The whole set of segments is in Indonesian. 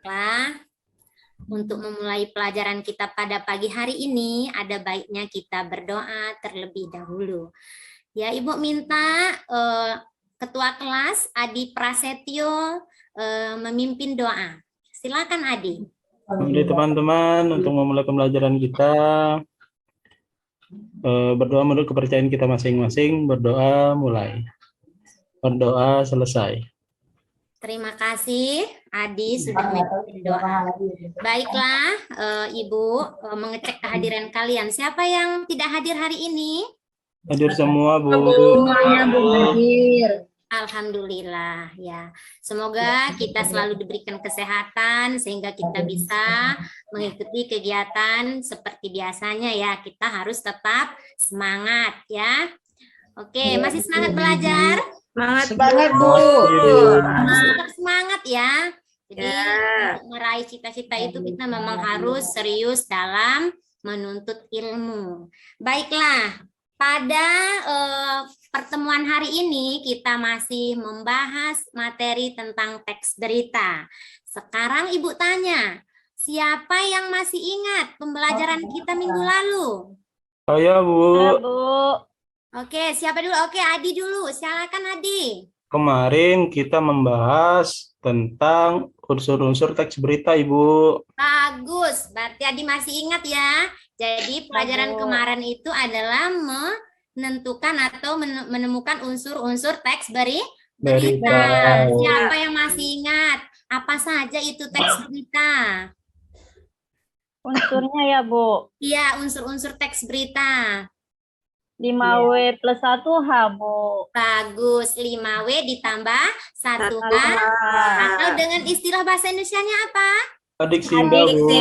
Baiklah, untuk memulai pelajaran kita pada pagi hari ini, ada baiknya kita berdoa terlebih dahulu. Ya, Ibu minta Ketua Kelas Adi Prasetyo memimpin doa. Silakan Adi. Jadi teman-teman, untuk memulai pembelajaran kita, berdoa menurut kepercayaan kita masing-masing, berdoa mulai, berdoa selesai. Terima kasih Adi sudah memimpin doa. Baiklah, Ibu mengecek kehadiran kalian. Siapa yang tidak hadir hari ini? Hadir semua, Bu. Semuanya Bu hadir. Alhamdulillah ya. Semoga kita selalu diberikan kesehatan sehingga kita bisa mengikuti kegiatan seperti biasanya ya. Kita harus tetap semangat ya. Oke, masih semangat belajar? Semangat Bu. Tetap semangat ya. Jadi untuk meraih cita-cita itu kita memang harus serius dalam menuntut ilmu. Baiklah. Pada pertemuan hari ini kita masih membahas materi tentang teks berita. Sekarang Ibu tanya, siapa yang masih ingat pembelajaran kita minggu lalu? Saya, Bu. Oke, siapa dulu? Oke, Adi dulu. Silakan Adi. Kemarin kita membahas tentang unsur-unsur teks berita, Ibu. Bagus, berarti Adi masih ingat ya. Jadi pelajaran kemarin itu adalah menentukan atau menemukan unsur-unsur teks berita. Siapa yang masih ingat? Apa saja itu teks berita? Unsurnya ya, Bu. Iya, unsur-unsur teks berita. 5W plus 1H, Bu. Bagus, 5W ditambah 1H. Atau dengan istilah bahasa Indonesianya apa? Adik Simba, Bu.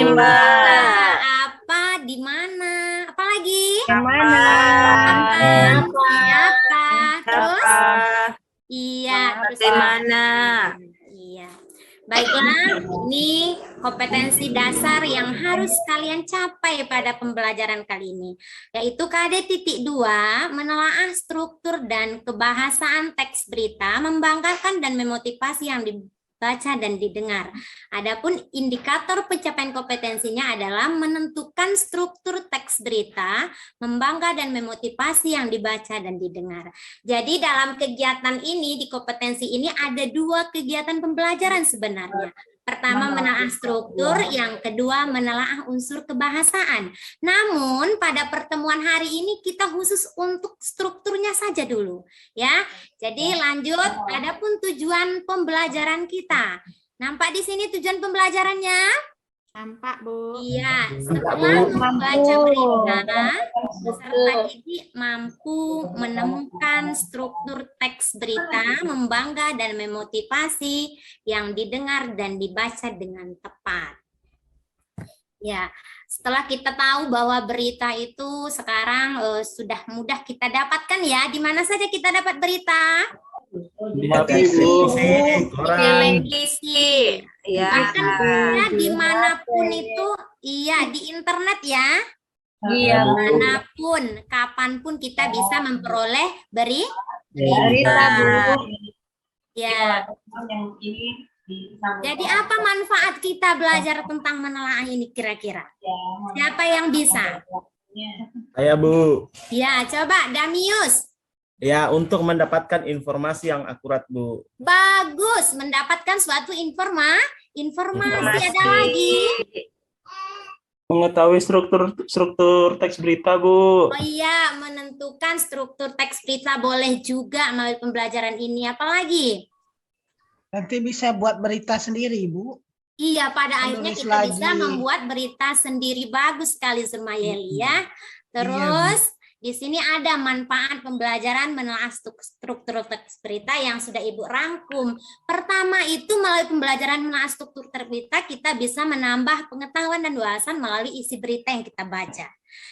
Apa, di mana? Apa lagi? Yang mana? Siapa? Terus? Iya, terus Di mana? Iya. Baiklah, ini kompetensi dasar yang harus kalian capai pada pembelajaran kali ini, yaitu KD.2 menelaah struktur dan kebahasaan teks berita, membanggakan dan memotivasi yang dibaca dan didengar. Adapun indikator pencapaian kompetensinya adalah menentukan struktur teks berita, membangga dan memotivasi yang dibaca dan didengar. Jadi dalam kegiatan ini, di kompetensi ini ada dua kegiatan pembelajaran sebenarnya. Pertama menelaah struktur, yang kedua menelaah unsur kebahasaan. Namun pada pertemuan hari ini kita khusus untuk strukturnya saja dulu, ya. Jadi lanjut, adapun tujuan pembelajaran kita. Nampak di sini tujuan pembelajarannya? Nampak, Bu. Iya, setelah membaca berita, peserta didik mampu menemukan struktur teks berita, membangga dan memotivasi yang didengar dan dibaca dengan tepat. Ya, setelah kita tahu bahwa berita itu sekarang sudah mudah kita dapatkan ya. Di mana saja kita dapat berita? Di HP, Bu. Televisi. Ya. Bahkan ya, dimanapun itu, iya di internet ya. Iya, Dimanapun, kapanpun kita bisa memperoleh berita, Bu. Ya. Jadi apa manfaat kita belajar tentang menelaah ini kira-kira? Siapa yang bisa? Saya, Bu. Ya, coba Damius. Ya, untuk mendapatkan informasi yang akurat, Bu. Bagus, mendapatkan suatu informasi. Ada lagi. Mengetahui struktur teks berita, Bu. Oh iya, menentukan struktur teks berita boleh juga melalui pembelajaran ini. Apalagi? Nanti bisa buat berita sendiri, Bu. Iya, pada akhirnya Menulis kita lagi. bisa membuat berita sendiri. Bagus sekali, Surmayeli ya. Terus di sini ada manfaat pembelajaran menelaah struktur teks berita yang sudah Ibu rangkum. Pertama itu melalui pembelajaran menelaah struktur teks berita kita bisa menambah pengetahuan dan wawasan melalui isi berita yang kita baca.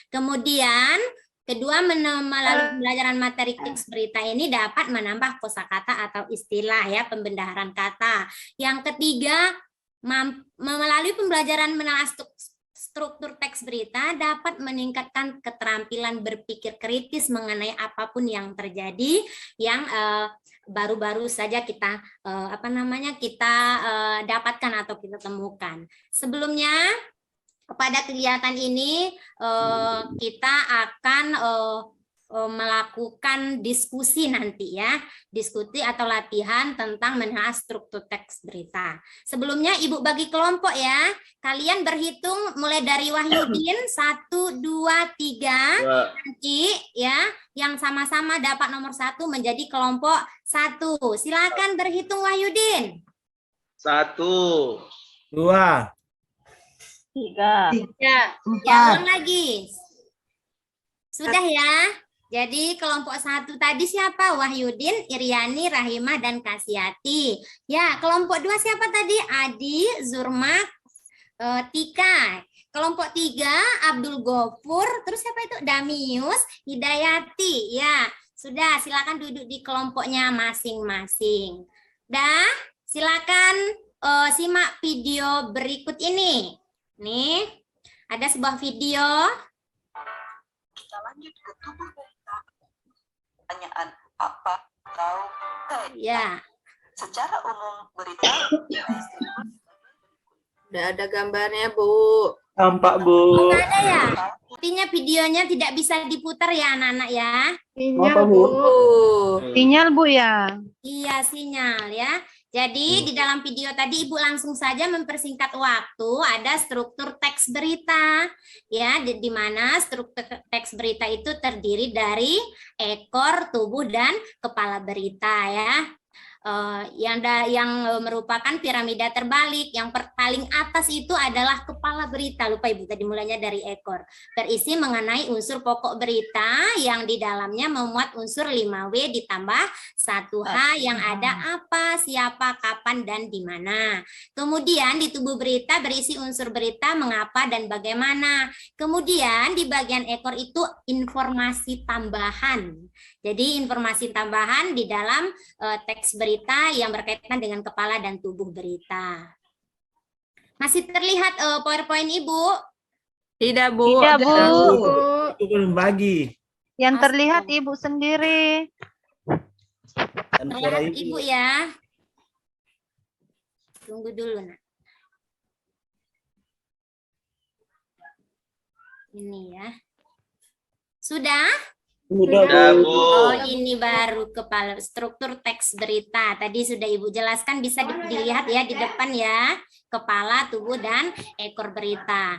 Kemudian kedua, melalui pembelajaran materi teks berita ini dapat menambah kosakata atau istilah ya, pembendaharaan kata. Yang ketiga, melalui pembelajaran menelaah struktur teks berita dapat meningkatkan keterampilan berpikir kritis mengenai apapun yang terjadi yang baru-baru saja kita dapatkan atau kita temukan. Sebelumnya pada kegiatan ini kita akan melakukan diskusi nanti ya, diskusi atau latihan tentang menelaah struktur teks berita. Sebelumnya Ibu bagi kelompok ya, kalian berhitung mulai dari Wahyudin 1, 2, 3 nanti ya, yang sama-sama dapat nomor 1 menjadi kelompok 1. Silakan berhitung Wahyudin. 1, 2, 3. Ya, ulang lagi. Sudah ya. Jadi kelompok 1 tadi siapa? Wahyudin, Iriani, Rahimah, dan Kasiati. Ya, kelompok 2 siapa tadi? Adi, Zurmak, Tika. Kelompok 3 Abdul Gofur, terus siapa itu? Damius, Hidayati. Ya, sudah silakan duduk di kelompoknya masing-masing. Dah, silakan simak video berikut ini. Nih, ada sebuah video. Kita lanjut ke tubuh berita. Pertanyaan apa tahu Ya. secara umum berita Udah ada gambarnya, Bu. Tampak, Bu. Oh, nggak ada ya? Artinya videonya tidak bisa diputar ya anak-anak ya? Sinyal, Apa, Bu? Bu. Sinyal, Bu ya. Iya, sinyal ya. Jadi di dalam video tadi Ibu langsung saja mempersingkat waktu, ada struktur teks berita ya, di mana struktur teks berita itu terdiri dari ekor, tubuh, dan kepala berita ya. Yang merupakan piramida terbalik, yang paling atas itu adalah kepala berita, lupa Ibu tadi mulainya dari ekor, berisi mengenai unsur pokok berita yang di dalamnya memuat unsur 5W ditambah 1H yang ada apa, siapa, kapan, dan di mana. Kemudian di tubuh berita berisi unsur berita, mengapa, dan bagaimana. Kemudian di bagian ekor itu informasi tambahan. Jadi informasi tambahan di dalam teks berita yang berkaitan dengan kepala dan tubuh berita. Masih terlihat PowerPoint Ibu? Tidak, Bu. Tidak, Ada, Bu. Itu belum bagi. Yang terlihat Ibu sendiri. Dan suara Terlihat Ibu ya. Tunggu dulu, Nak. Ini ya. Sudah? Sudah, Bu. Oh, ini baru kepala struktur teks berita. Tadi sudah Ibu jelaskan, bisa dilihat ya di depan ya. Kepala, tubuh, dan ekor berita.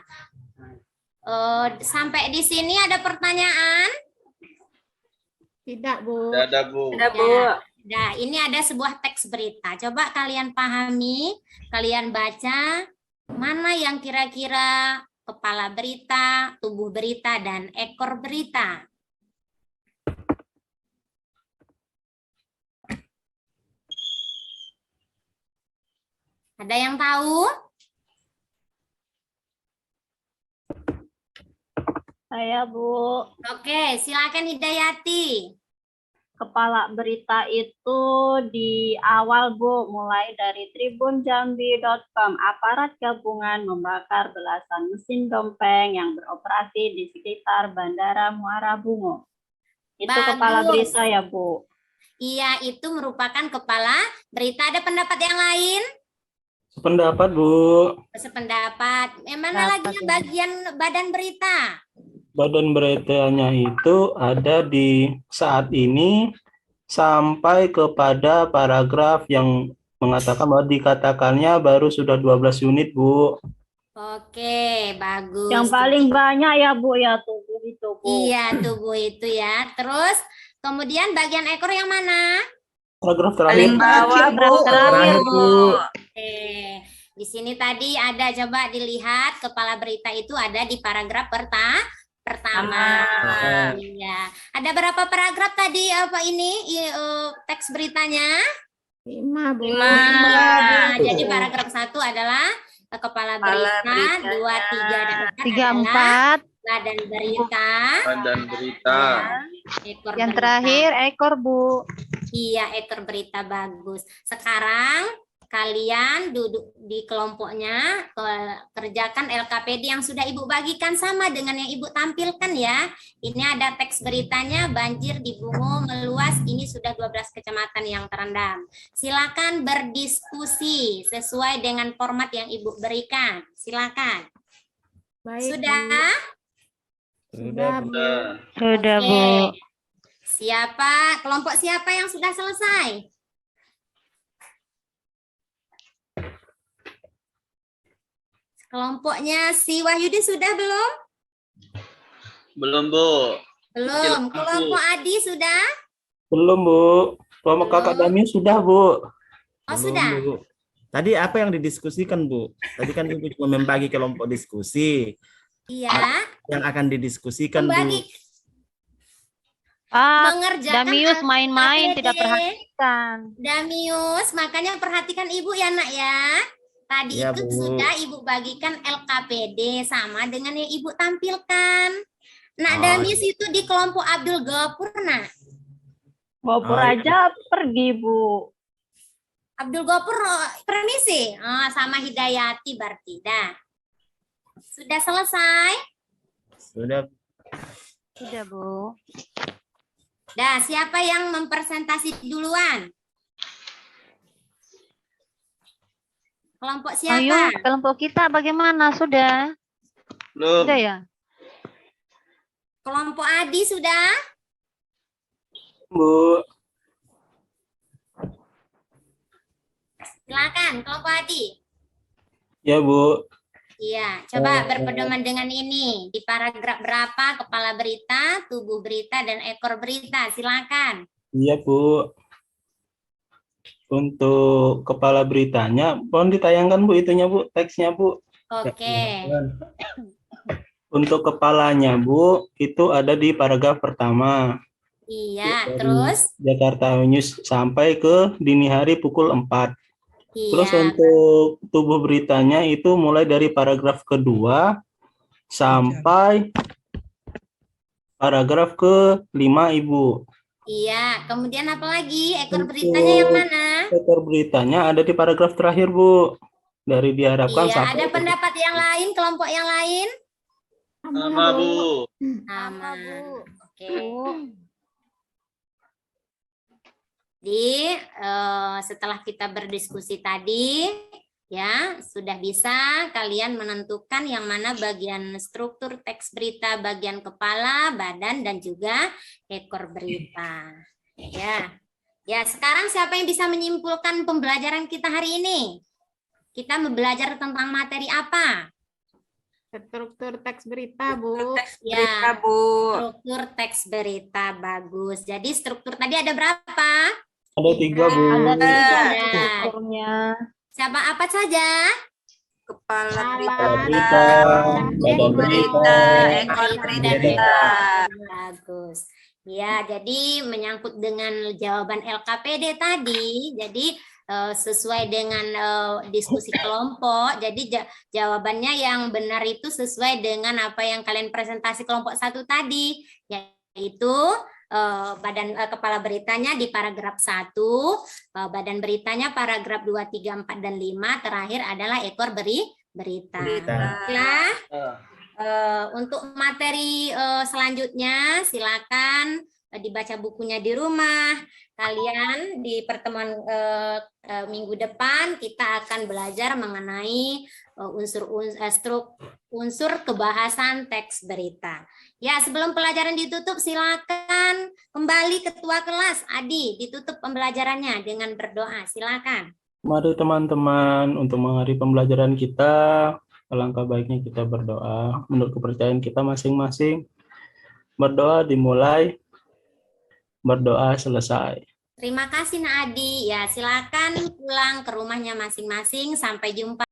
Sampai di sini ada pertanyaan? Tidak, Bu. Ada, Bu. Ada, Bu. Nah, ini ada sebuah teks berita. Coba kalian pahami, kalian baca mana yang kira-kira kepala berita, tubuh berita, dan ekor berita. Ada yang tahu? Saya, Bu. Oke, silakan Hidayati. Kepala berita itu di awal, Bu, mulai dari tribunjambi.com. Aparat gabungan membakar belasan mesin dompeng yang beroperasi di sekitar Bandara Muara Bungo. Itu Bagus. kepala berita ya, Bu. Iya, itu merupakan kepala berita. Ada pendapat yang lain? Pendapat, Bu. Sependapat. Yang mana lagi Pendapat, ya. bagian badan berita? Badan beritanya itu ada di saat ini sampai kepada paragraf yang mengatakan bahwa dikatakannya baru sudah 12 unit, Bu. Oke, bagus. Yang paling banyak ya, Bu, ya tubuh itu, Bu. Iya, tubuh itu ya. Terus kemudian bagian ekor yang mana? Paragraf terakhir. Paling bawah, Bu. Terakhir, Bu. Oke. Di sini tadi ada, coba dilihat kepala berita itu ada di paragraf pertama. Iya. Ada berapa paragraf tadi teks beritanya? 5, Bu. Nah, jadi paragraf 1 adalah kepala berita, beritanya. 2, 3, dan 4 3, adalah 4. badan berita. Dan berita. Ekor Yang berita. terakhir ekor, Bu. Iya, ekor berita bagus. Sekarang kalian duduk di kelompoknya, kerjakan LKPD yang sudah Ibu bagikan sama dengan yang Ibu tampilkan ya. Ini ada teks beritanya, banjir di Bungo meluas, ini sudah 12 kecamatan yang terendam. Silakan berdiskusi sesuai dengan format yang Ibu berikan. Silakan. Baik, Sudah? Sudah, Bu. Sudah, Oke. Bu. Kelompok siapa yang sudah selesai? Kelompoknya si Wahyudi sudah belum? Belum, Bu. Belum. Silakan, Bu. Kelompok Adi sudah? Belum, Bu. Kelompok Kakak Belum. Dami sudah, Bu. Oh, Belum, sudah. Bu. Tadi apa yang didiskusikan, Bu? Tadi kan Ibu cuma membagi kelompok diskusi. Iya. Yang akan didiskusikan, Bu. Membagi, mengerjakan Damius main-main, LKPD. tidak perhatikan. Damius, makanya perhatikan Ibu ya, Nak ya. Tadi Iya, itu Bu. sudah Ibu bagikan LKPD sama dengan yang Ibu tampilkan. Nak Oh. Damius itu di kelompok Abdul Ghafur, Nak. Gopur Oh, iya. aja pergi, Bu. Abdul Ghafur permisi. Sama Hidayati berarti. Dah. Sudah selesai? Sudah. Sudah, Bu. Dah, siapa yang mempresentasi duluan? Kelompok siapa? Ayo, kelompok kita bagaimana? Sudah? Belum. Sudah ya? Kelompok Adi sudah? Bu. Silakan, kelompok Adi. Ya, Bu. Iya, coba berpedoman dengan ini. Di paragraf berapa kepala berita, tubuh berita, dan ekor berita? Silakan. Iya, Bu. Untuk kepala beritanya, mohon ditayangkan, Bu, itunya, Bu, teksnya, Bu. Oke. Untuk kepalanya, Bu, itu ada di paragraf pertama. Iya, Dari terus? Jakarta News sampai ke dini hari pukul 4. Terus Iya. untuk tubuh beritanya itu mulai dari paragraf kedua sampai paragraf ke-5, Ibu. Iya, kemudian apa lagi? Ekor beritanya yang mana? Ekor beritanya ada di paragraf terakhir, Bu. Dari diharapkan Iya, sampai ada pendapat yang lain, kelompok yang lain? Sama, Bu. Sama. Bu. Oke. Jadi setelah kita berdiskusi tadi, ya sudah bisa kalian menentukan yang mana bagian struktur teks berita, bagian kepala, badan, dan juga ekor berita. Ya, sekarang siapa yang bisa menyimpulkan pembelajaran kita hari ini? Kita belajar tentang materi apa? Struktur teks berita, Bu. Ya, Berita, Bu. struktur teks berita, bagus. Jadi struktur tadi ada berapa? ada 3, Bu. Ada tiga Ada. strukturnya. Siapa apa saja? Kepala Kepala berita. berita, badan berita, Ekor Dan berita. bagus. Ya, jadi menyangkut dengan jawaban LKPD tadi, jadi sesuai dengan diskusi kelompok, jadi jawabannya yang benar itu sesuai dengan apa yang kalian presentasi kelompok 1 tadi, yaitu kepala beritanya di paragraf 1, badan beritanya paragraf 2, 3, 4, dan 5, terakhir adalah ekor berita. Nah, untuk materi selanjutnya silakan dibaca bukunya di rumah. Kalian di pertemuan minggu depan kita akan belajar mengenai unsur kebahasan teks berita. Ya, sebelum pelajaran ditutup silakan kembali ketua kelas Adi ditutup pembelajarannya dengan berdoa. Silakan. Mari teman-teman, untuk mengakhiri pembelajaran kita, alangkah baiknya kita berdoa menurut kepercayaan kita masing-masing. Berdoa dimulai, berdoa selesai. Terima kasih Nak Adi. Ya, silakan pulang ke rumahnya masing-masing. Sampai jumpa.